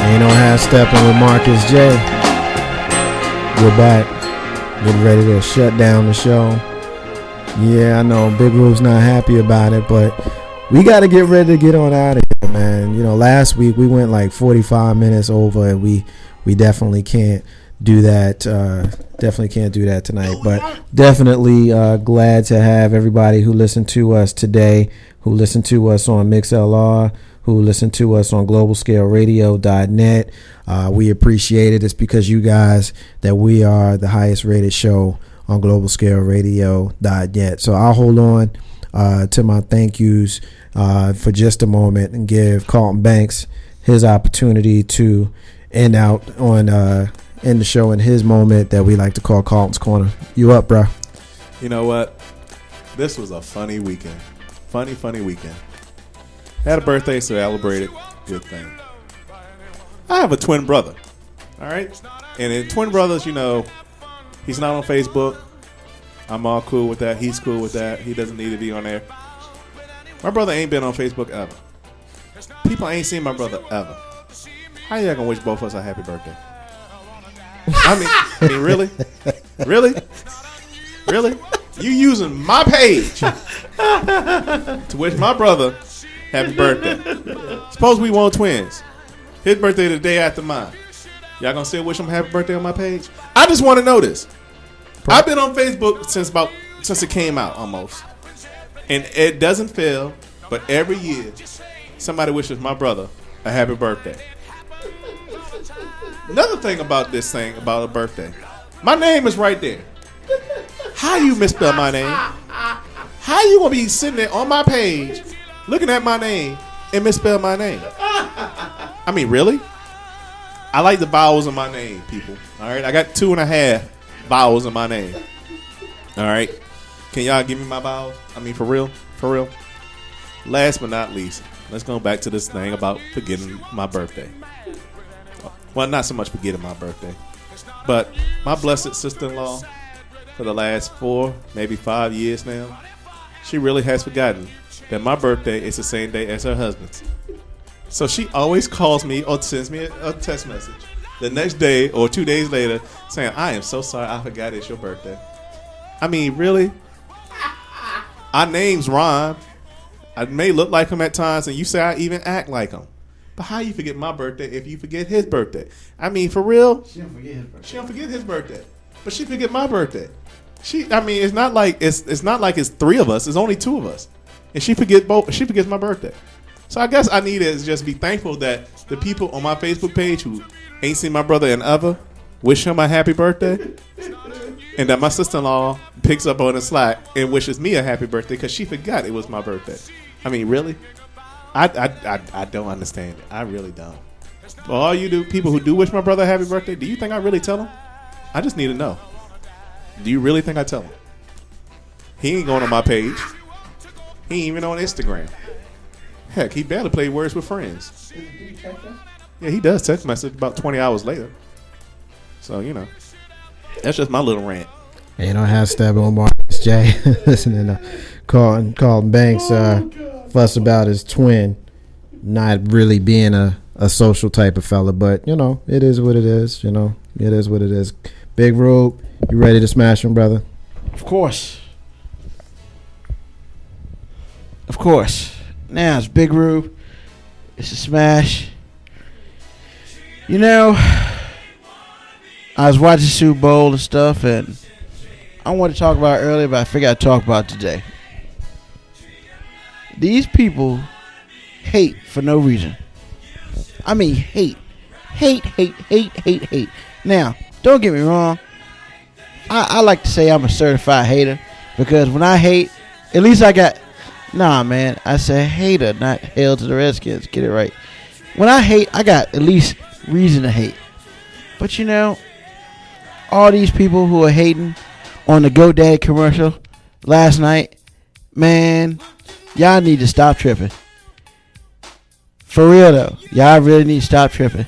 Ain't no half stepping with Marcus J. We're back. Getting ready to shut down the show. Yeah, I know Big Roof's not happy about it, but we got to get ready to get on out of here, man. You know, last week we went like 45 minutes over, and we definitely can't do that. Definitely can't do that tonight, but definitely glad to have everybody who listened to us today, who listened to us on MixLR, who listen to us on globalscaleradio.net. We appreciate it. It's because you guys that we are the highest rated show on globalscaleradio.net. So I'll hold on to my thank yous for just a moment and give Carlton Banks his opportunity to end the show in his moment that we like to call Carlton's Corner. You up, bro? You know what? This was a funny weekend. Funny weekend. Had a birthday, so celebrated. Good thing. I have a twin brother. All right? And in twin brothers, you know, he's not on Facebook. I'm all cool with that. He's cool with that. He doesn't need to be on there. My brother ain't been on Facebook ever. People ain't seen my brother ever. How y'all gonna wish both of us a happy birthday? I mean, really? Really? You using my page to wish my brother happy birthday. Suppose we want twins. His birthday the day after mine. Y'all gonna still wish him happy birthday on my page? I just want to know this. I've been on Facebook since it came out almost, and it doesn't fail. But every year, somebody wishes my brother a happy birthday. Another thing about this thing about a birthday, my name is right there. How you misspell my name? How you gonna be sitting there on my page, looking at my name and misspell my name? I mean, really? I like the vowels in my name, people. All right, I got 2.5 vowels in my name. All right, can y'all give me my vowels? I mean, for real. Last but not least, let's go back to this thing about forgetting my birthday. Well, not so much forgetting my birthday, but my blessed sister-in-law for the last 4, maybe 5 years now, she really has forgotten that my birthday is the same day as her husband's. So she always calls me or sends me a text message the next day or 2 days later saying, I am so sorry, I forgot it's your birthday. I mean, really? Our names rhyme. I may look like him at times, and you say I even act like him. But how you forget my birthday if you forget his birthday? I mean, for real? She don't forget his birthday. But she forget my birthday. It's not like it's 3 of us. It's only 2 of us. And she forgets my birthday. So I guess I need to just be thankful that the people on my Facebook page who ain't seen my brother in ever wish him a happy birthday. And that my sister-in-law picks up on the slack and wishes me a happy birthday because she forgot it was my birthday. I mean, really? I don't understand it. I really don't. For all you people who do wish my brother a happy birthday, do you think I really tell him? I just need to know. Do you really think I tell him? He ain't going on my page. He ain't even on Instagram. Heck, he barely play Words with Friends. Yeah, he does text message about 20 hours later. So, you know, that's just my little rant. Ain't no half stepping on Marcus J. Listening to Carlton Banks fuss about his twin not really being a social type of fella, but you know, it is what it is. You know, it is what it is. Big Rube, you ready to smash him, brother? Of course. Now it's Big Rube. It's a smash. You know, I was watching Super Bowl and stuff, and I wanted to talk about it earlier, but I figured I'd talk about it today. These people hate for no reason. I mean, hate. Now, don't get me wrong. I like to say I'm a certified hater because when I hate, at least I got... Nah, man, I say hater, not hail to the Redskins. Get it right. When I hate, I got at least reason to hate. But, you know, all these people who are hating on the GoDaddy commercial last night, man, y'all need to stop tripping. For real, though. Y'all really need to stop tripping.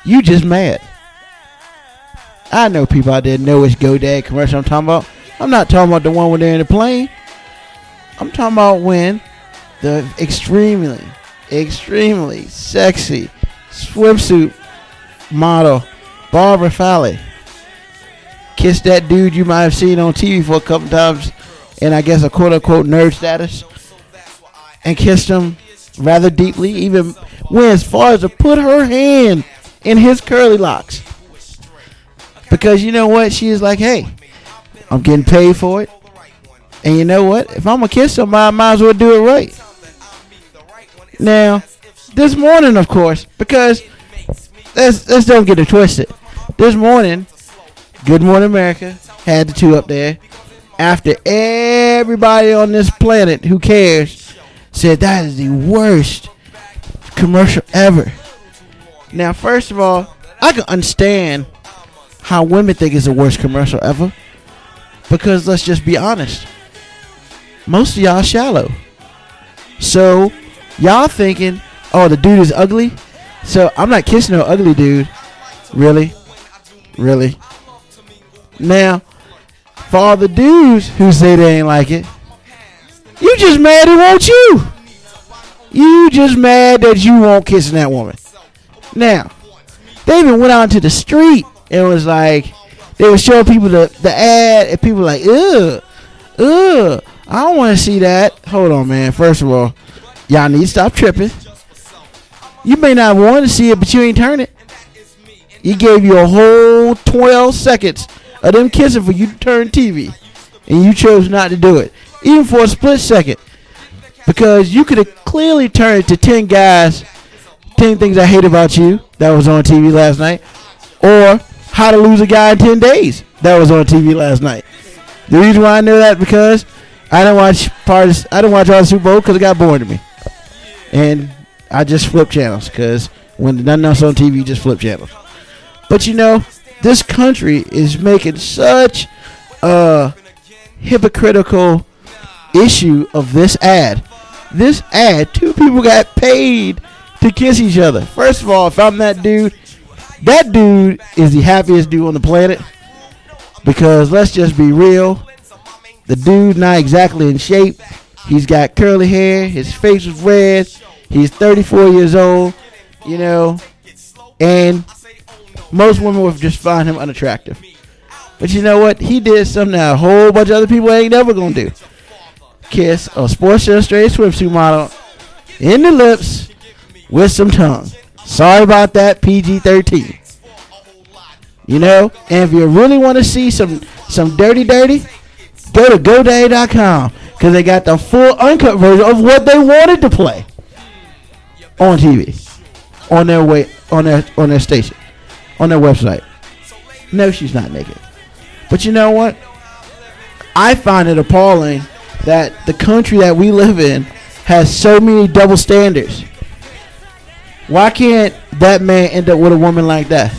You just mad. I know people out there know which GoDaddy commercial I'm talking about. I'm not talking about the one when they're in the plane. I'm talking about when the extremely sexy swimsuit model Barbara Fowler kissed that dude you might have seen on TV for a couple times, and I guess a quote-unquote nerd status, and kissed him rather deeply, even went as far as to put her hand in his curly locks. Because you know what? She is like, hey, I'm getting paid for it. And you know what? If I'm going to kiss somebody, I might as well do it right. Now, this morning, of course, because let's don't get it twisted. This morning, Good Morning America had the two up there. After everybody on this planet who cares said that is the worst commercial ever. Now, first of all, I can understand how women think it's the worst commercial ever. Because let's just be honest. Most of y'all shallow. So, y'all thinking, oh, the dude is ugly? So, I'm not kissing no ugly dude. Really? Really? Now, for all the dudes who say they ain't like it, you just mad he wants you. You just mad that you won't kissing that woman. Now, they even went out into the street and was like, they were showing people the ad, and people were like, ugh, I don't want to see that. Hold on, man. First of all, y'all need to stop tripping. You may not want to see it, but you ain't turn it. He gave you a whole 12 seconds of them kissing for you to turn TV, and you chose not to do it, even for a split second, because you could have clearly turned to 10 guys, 10 things I hate about you that was on TV last night, or how to lose a guy in 10 days that was on TV last night. The reason why I know that because I didn't watch all the Super Bowl because it got boring to me, and I just flip channels because when nothing else on TV, just flip channels. But you know, this country is making such a hypocritical issue of this ad. This ad, two people got paid to kiss each other. First of all, if I'm that dude is the happiest dude on the planet. Because let's just be real, the dude not exactly in shape. He's got curly hair. His face was red. He's 34 years old, you know, and most women would just find him unattractive. But you know what? He did something that a whole bunch of other people ain't never gonna do. Kiss a Sports Illustrated swimsuit model in the lips with some tongue. Sorry about that, PG-13. You know, and if you really want to see some dirty, go to GoDaddy.com because they got the full uncut version of what they wanted to play on TV, on their station, on their website. No, she's not naked. But you know what? I find it appalling that the country that we live in has so many double standards. Why can't that man end up with a woman like that?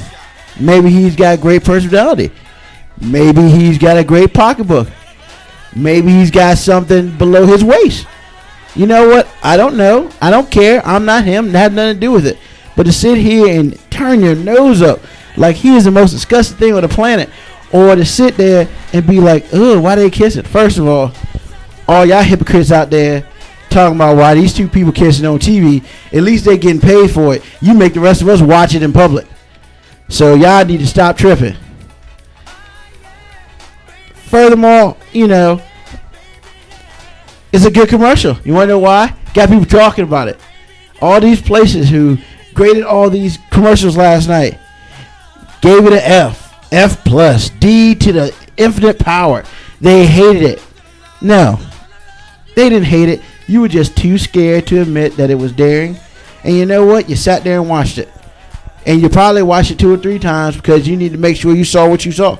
Maybe he's got great personality. Maybe he's got a great pocketbook. Maybe he's got something below his waist. You know what? I don't know. I don't care. I'm not him. It had nothing to do with it. But to sit here and turn your nose up like he is the most disgusting thing on the planet, or to sit there and be like, ugh, why they kissing? First of all y'all hypocrites out there talking about why these two people kissing on TV, at least they getting paid for it. You make the rest of us watch it in public. So y'all need to stop tripping. Furthermore, you know, it's a good commercial. You want to know why? Got people talking about it. All these places who graded all these commercials last night gave it an F, F plus, D to the infinite power. They hated it. No, they didn't hate it. You were just too scared to admit that it was daring. And you know what? You sat there and watched it. And you probably watched it 2 or 3 times because you need to make sure you saw what you saw.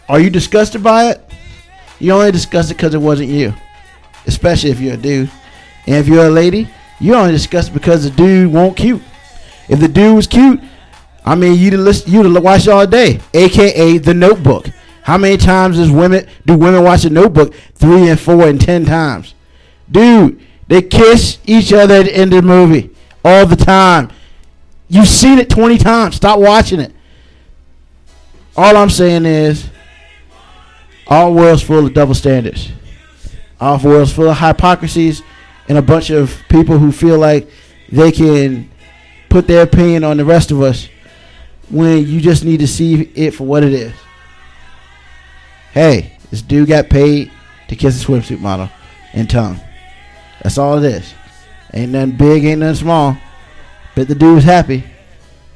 Are you disgusted by it? You only disgusted because it wasn't you. Especially if you're a dude. And if you're a lady, you're only disgusted because the dude won't cute. If the dude was cute, I mean, you'd have watched it all day. AKA The Notebook. How many times do women watch The Notebook? 3 and 4 and 10 times. Dude, they kiss each other at the end of the movie all the time. You've seen it 20 times. Stop watching it. All I'm saying is, our world's full of double standards. Our world's full of hypocrisies and a bunch of people who feel like they can put their opinion on the rest of us when you just need to see it for what it is. Hey, this dude got paid to kiss a swimsuit model and tongue. That's all it is. Ain't nothing big, ain't nothing small. But the dude was happy.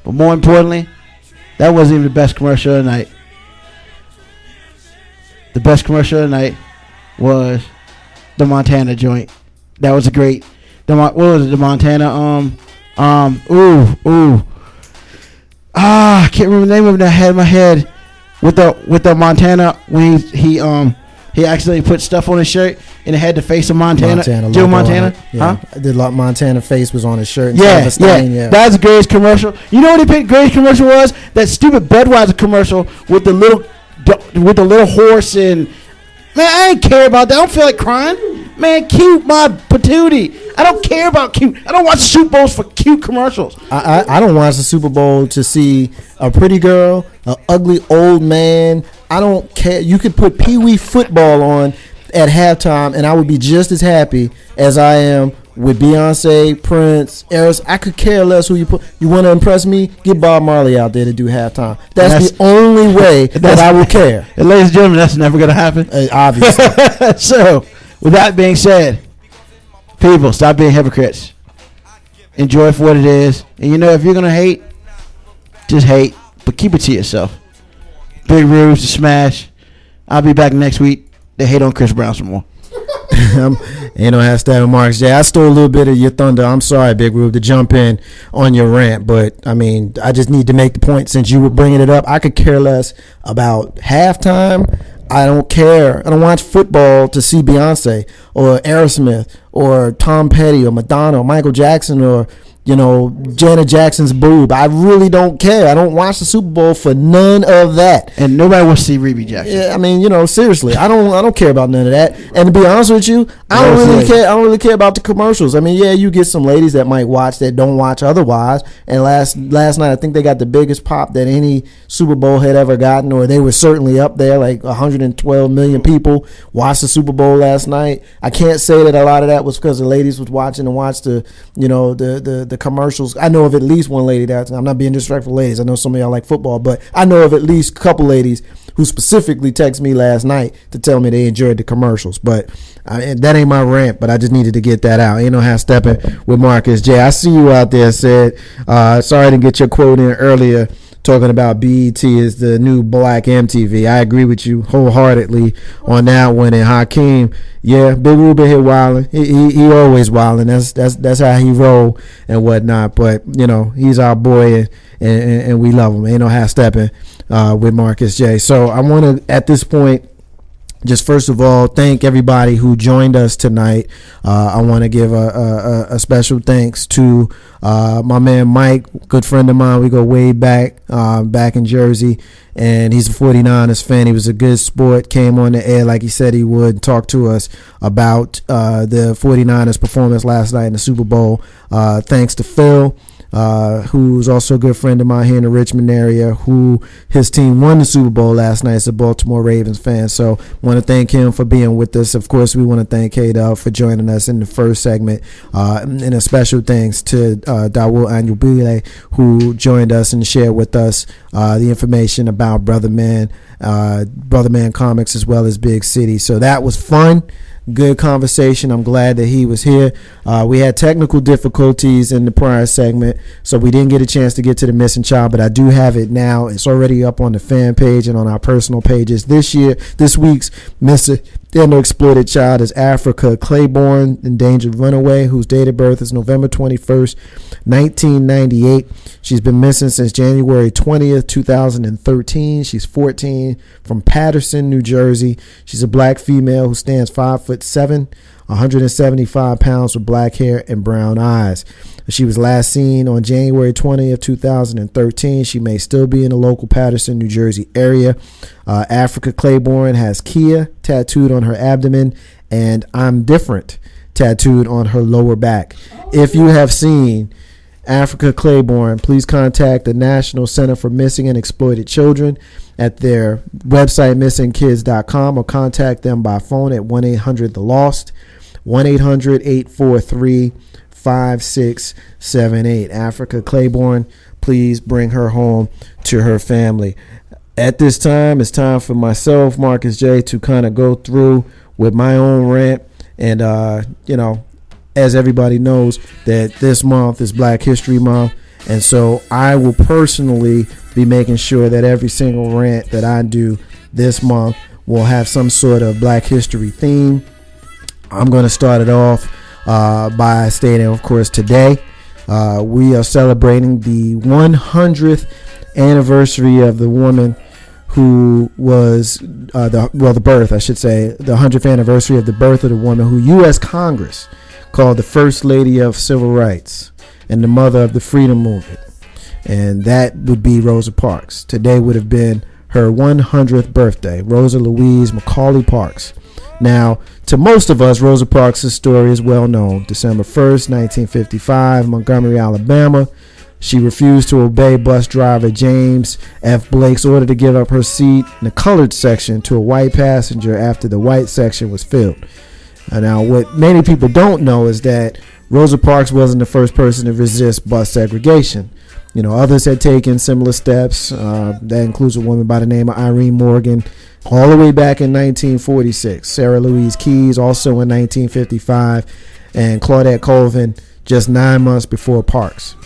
But more importantly, that wasn't even the best commercial of the night. The best commercial of the night was the Montana joint. That was a great. What was it? The Montana. I can't remember the name of it. I had in my head with the Montana when he accidentally put stuff on his shirt and it had the face of Montana. Joe Montana. Yeah. Huh? The Montana face was on his shirt. Yeah. That's the greatest commercial. You know what the greatest commercial was? That stupid Budweiser commercial with the little horse and. Man, I ain't care about that. I don't feel like crying. Man, cute my patootie. I don't care about cute. I don't watch Super Bowls for cute commercials. I don't watch the Super Bowl to see a pretty girl, an ugly old man. I don't care. You could put Pee Wee football on at halftime, and I would be just as happy as I am with Beyonce, Prince, Eris. I could care less who you put. You want to impress me? Get Bob Marley out there to do halftime. That's the only way that I would care. And ladies and gentlemen, that's never going to happen. Obviously. So, with that being said, people, stop being hypocrites. Enjoy it for what it is. And you know, if you're going to hate, just hate. But keep it to yourself. Big Rubes to smash. I'll be back next week to hate on Chris Brown some more. Ain't no hashtag remarks, Jay. I stole a little bit of your thunder. I'm sorry, Big Rube, to jump in on your rant, but I mean, I just need to make the point since you were bringing it up. I could care less about halftime. I don't care. I don't watch football to see Beyonce or Aerosmith or Tom Petty or Madonna or Michael Jackson or, you know, Janet Jackson's boob. I really don't care. I don't watch the Super Bowl for none of that. And nobody wants to see Rebe Jackson. Yeah, I mean, you know, seriously, I don't care about none of that. And to be honest with you, I don't really care about the commercials. I mean, yeah, you get some ladies that might watch that don't watch otherwise. And last night, I think they got the biggest pop that any Super Bowl had ever gotten, or they were certainly up there. Like 112 million people watched the Super Bowl last night. I can't say that a lot of that was because the ladies was watching and watched the, you know, the commercials. I know of at least one lady that, I'm not being disrespectful, ladies. I know some of y'all like football, but I know of at least a couple ladies who specifically texted me last night to tell me they enjoyed the commercials. But that ain't my rant, but I just needed to get that out. Ain't no half stepping with Marcus J. I see you out there, said, sorry I didn't get your quote in earlier, talking about BET is the new black MTV. I agree with you wholeheartedly on that one. And Hakeem, yeah, Big Ruben here wilding. He always wilding. That's how he roll and whatnot. But you know, he's our boy and we love him. Ain't no half stepping with Marcus J. So I want to at this point just first of all thank everybody who joined us tonight. I want to give a special thanks to my man Mike, good friend of mine. We go way back in Jersey, and he's a 49ers fan. He was a good sport, came on the air like he said he would, talk to us about the 49ers performance last night in the Super Bowl. Thanks to Phil, who's also a good friend of mine here in the Richmond area, who his team won the Super Bowl last night as a Baltimore Ravens fan. So want to thank him for being with us. Of course, we want to thank K-Dub for joining us in the first segment. And a special thanks to Dawood Anyubile, who joined us and shared with us the information about Brother Man Comics as well as Big City. So that was fun. Good conversation. I'm glad that he was here. We had technical difficulties in the prior segment, so we didn't get a chance to get to the missing child, but I do have it now. It's already up on the fan page and on our personal pages. This week's missing and exploited child is Africa Claiborne, endangered runaway, whose date of birth is November 21st, 1998. She's been missing since January 20th, 2013. She's 14, from Paterson, New Jersey. She's a black female who stands 5'7", 175 pounds, with black hair and brown eyes. She was last seen on January 20th, 2013. She may still be in the local Paterson, New Jersey area. Africa Claiborne has Kia tattooed on her abdomen and I'm different tattooed on her lower back. If you have seen Africa Claiborne, please contact the National Center for Missing and Exploited Children at their website, missingkids.com, or contact them by phone at 1-800-THE-LOST, 1-800-843-5655. 5678. Africa Claiborne, please bring her home to her family. At this time, it's time for myself, Marcus J, to kind of go through with my own rant. And, as everybody knows, that this month is Black History Month. And so I will personally be making sure that every single rant that I do this month will have some sort of Black history theme. I'm going to start it off by stating, of course, today we are celebrating the 100th anniversary of the woman who was the birth, I should say, the 100th anniversary of the birth of the woman who U.S. Congress called the First Lady of Civil Rights and the mother of the freedom movement. And that would be Rosa Parks. Today would have been her 100th birthday, Rosa Louise Macaulay Parks. Now, to most of us, Rosa Parks' story is well known. December 1st, 1955, Montgomery, Alabama. She refused to obey bus driver James F. Blake's order to give up her seat in the colored section to a white passenger after the white section was filled. Now, what many people don't know is that Rosa Parks wasn't the first person to resist bus segregation. Others had taken similar steps. That includes a woman by the name of Irene Morgan all the way back in 1946. Sarah Louise Keyes also in 1955. And Claudette Colvin just 9 months before Parks.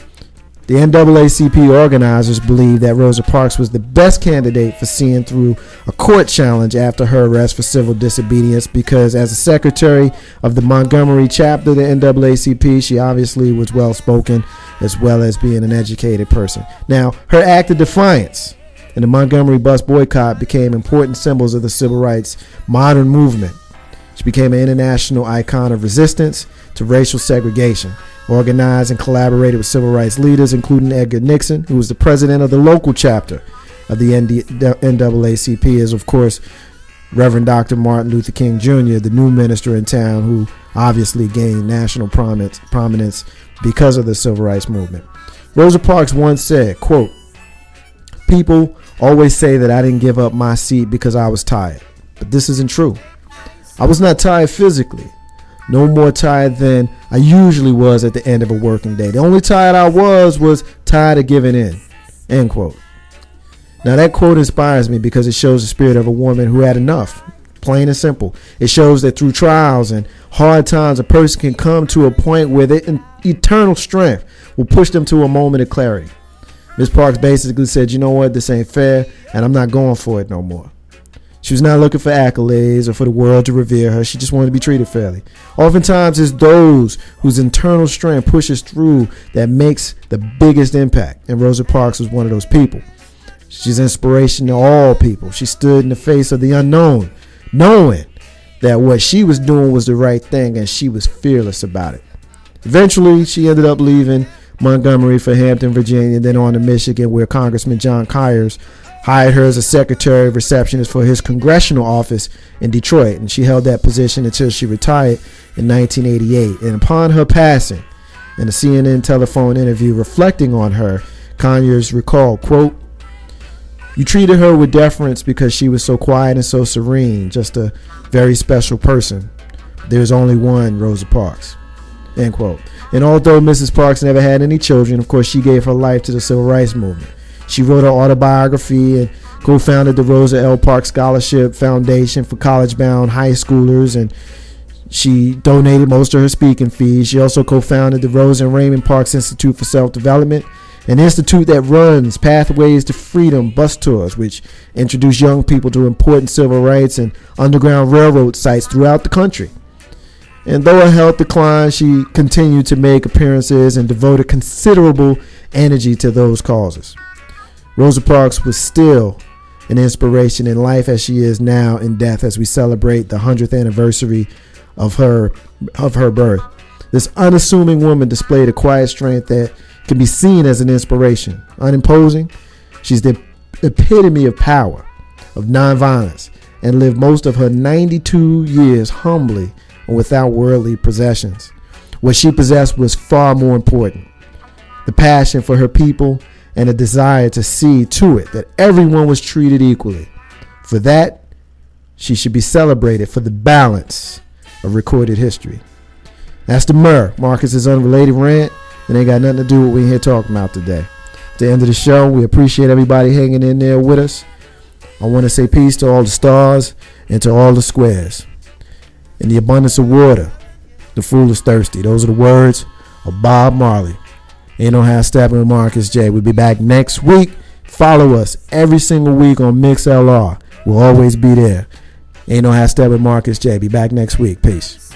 The NAACP organizers believed that Rosa Parks was the best candidate for seeing through a court challenge after her arrest for civil disobedience because as a secretary of the Montgomery chapter of the NAACP, she obviously was well-spoken as well as being an educated person. Now, her act of defiance and the Montgomery bus boycott became important symbols of the civil rights modern movement. She became an international icon of resistance to racial segregation. Organized and collaborated with civil rights leaders, including Edgar Nixon, who was the president of the local chapter of the NAACP, is, of course, Reverend Dr. Martin Luther King Jr., the new minister in town, who obviously gained national prominence because of the civil rights movement. Rosa Parks once said, quote, "People always say that I didn't give up my seat because I was tired, but this isn't true. I was not tired physically. No more tired than I usually was at the end of a working day. The only tired I was tired of giving in." End quote. Now that quote inspires me because it shows the spirit of a woman who had enough. Plain and simple. It shows that through trials and hard times, a person can come to a point where their eternal strength will push them to a moment of clarity. Ms. Parks basically said, you know what, this ain't fair, and I'm not going for it no more. She was not looking for accolades or for the world to revere her. She just wanted to be treated fairly. Oftentimes, it's those whose internal strength pushes through that makes the biggest impact. And Rosa Parks was one of those people. She's inspiration to all people. She stood in the face of the unknown, knowing that what she was doing was the right thing, and she was fearless about it. Eventually, she ended up leaving Montgomery for Hampton, Virginia, then on to Michigan, where Congressman John Kyers hired her as a secretary of receptionist for his congressional office in Detroit, and she held that position until she retired in 1988. And upon her passing, in a CNN telephone interview reflecting on her, Conyers recalled, quote, "You treated her with deference because she was so quiet and so serene, just a very special person. There's only one Rosa Parks." End quote. And although Mrs. Parks never had any children, of course, she gave her life to the civil rights movement. She wrote her autobiography and co-founded the Rosa L. Parks Scholarship Foundation for college-bound high schoolers, and she donated most of her speaking fees. She also co-founded the Rosa and Raymond Parks Institute for Self-Development, an institute that runs Pathways to Freedom bus tours, which introduce young people to important civil rights and Underground Railroad sites throughout the country. And though her health declined, she continued to make appearances and devoted considerable energy to those causes. Rosa Parks was still an inspiration in life as she is now in death as we celebrate the 100th anniversary of her birth. This unassuming woman displayed a quiet strength that can be seen as an inspiration. Unimposing, she's the epitome of power, of nonviolence, and lived most of her 92 years humbly and without worldly possessions. What she possessed was far more important: the passion for her people and a desire to see to it that everyone was treated equally. For that, she should be celebrated for the balance of recorded history. That's the Marcus's unrelated rant. It ain't got nothing to do with what we here talking about today. At the end of the show, we appreciate everybody hanging in there with us. I want to say peace to all the stars and to all the squares. In the abundance of water, the fool is thirsty. Those are the words of Bob Marley. Ain't no half stepping with Marcus J. We'll be back next week. Follow us every single week on MixLR. We'll always be there. Ain't no half stepping with Marcus J. Be back next week. Peace.